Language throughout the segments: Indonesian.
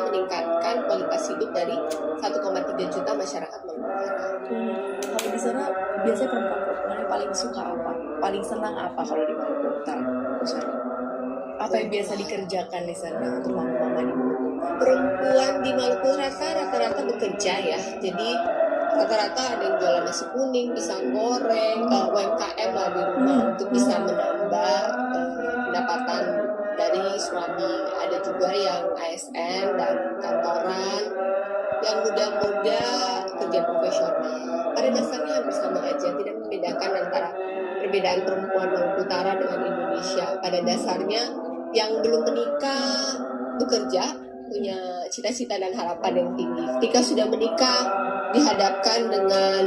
meningkatkan kualitas hidup dari 1,3 juta masyarakat Maluku Utara. Kalau di sana biasanya perempuan-perempuan yang paling suka apa? Paling senang apa kalau di Maluku Utara? Bu Sari? Apa yang biasa dikerjakan di sana untuk mama-mama di Maluku Utara? Perempuan di Maluku rata-rata bekerja ya, jadi rata-rata ada yang jualan nasi kuning, pisang goreng, UMKM lah di rumah untuk bisa menambah pendapatan dari suami. Ada juga yang ASN dan kantoran, yang muda-muda kerja profesional. Pada dasarnya hampir sama aja, tidak membedakan antara perbedaan perempuan Maluku Utara dengan Indonesia. Pada dasarnya yang belum menikah bekerja, punya cita-cita dan harapan yang tinggi. Ketika sudah menikah, dihadapkan dengan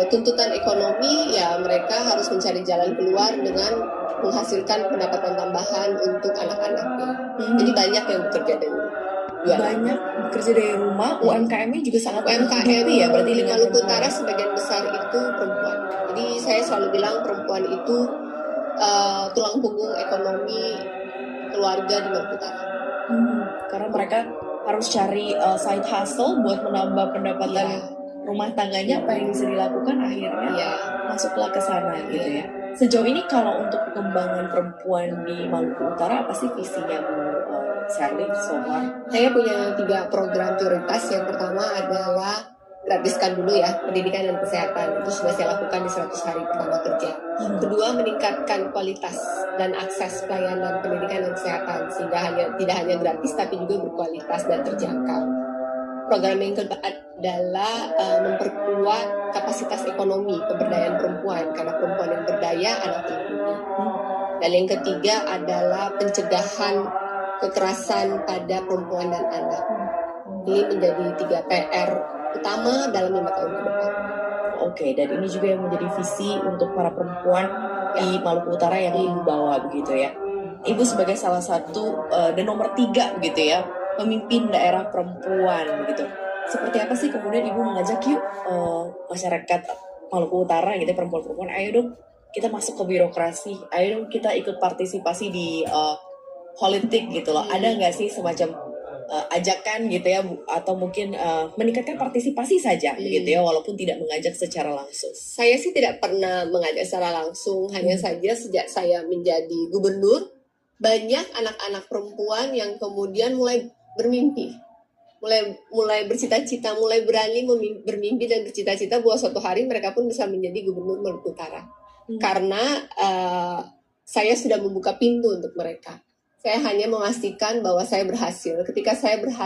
tuntutan ekonomi, ya mereka harus mencari jalan keluar dengan menghasilkan pendapatan tambahan untuk anak-anaknya. Jadi banyak yang bekerja dari Banyak bekerja dari rumah, UMKM-nya juga sangat UMKM ya, berarti di dengan Maluku perempuan. Utara sebagian besar itu perempuan. Jadi saya selalu bilang perempuan itu tulang punggung ekonomi keluarga di Maluku Utara. Karena mereka harus cari side hustle buat menambah pendapatan rumah tangganya. Apa yang bisa dilakukan akhirnya masuklah ke sana gitu ya. Sejauh ini kalau untuk pengembangan perempuan di Maluku Utara, apa sih visinya Bu Sherly so far? Saya punya 3 program prioritas. Yang pertama adalah gratiskan dulu ya pendidikan dan kesehatan. Itu sudah saya lakukan di 100 hari pertama kerja. Kedua, meningkatkan kualitas dan akses pelayanan pendidikan dan kesehatan sehingga tidak hanya gratis tapi juga berkualitas dan terjangkau. Program yang kedua adalah memperkuat kapasitas ekonomi pemberdayaan perempuan, karena perempuan yang berdaya anak terlindungi. Dan yang ketiga adalah pencegahan kekerasan pada perempuan dan anak. Ini menjadi 3 PR utama dalam 5 tahun ke depan. Oke, dan ini juga yang menjadi visi untuk para perempuan di Maluku Utara yang Ibu bawa begitu ya. Ibu sebagai salah satu dan nomor 3 begitu ya, pemimpin daerah perempuan begitu. Seperti apa sih kemudian Ibu mengajak yuk masyarakat Maluku Utara gitu, perempuan-perempuan, ayo dong kita masuk ke birokrasi, ayo dong kita ikut partisipasi di politik gitu loh. Ada nggak sih semacam ajakan gitu ya, atau mungkin meningkatkan partisipasi saja gitu ya, walaupun tidak mengajak secara langsung? Saya sih tidak pernah mengajak secara langsung, hanya saja sejak saya menjadi gubernur, banyak anak-anak perempuan yang kemudian mulai bermimpi, mulai bercita-cita, mulai berani bermimpi dan bercita-cita bahwa suatu hari mereka pun bisa menjadi gubernur Maluku Utara. Karena saya sudah membuka pintu untuk mereka. Saya hanya memastikan bahwa saya berhasil. Ketika saya berhasil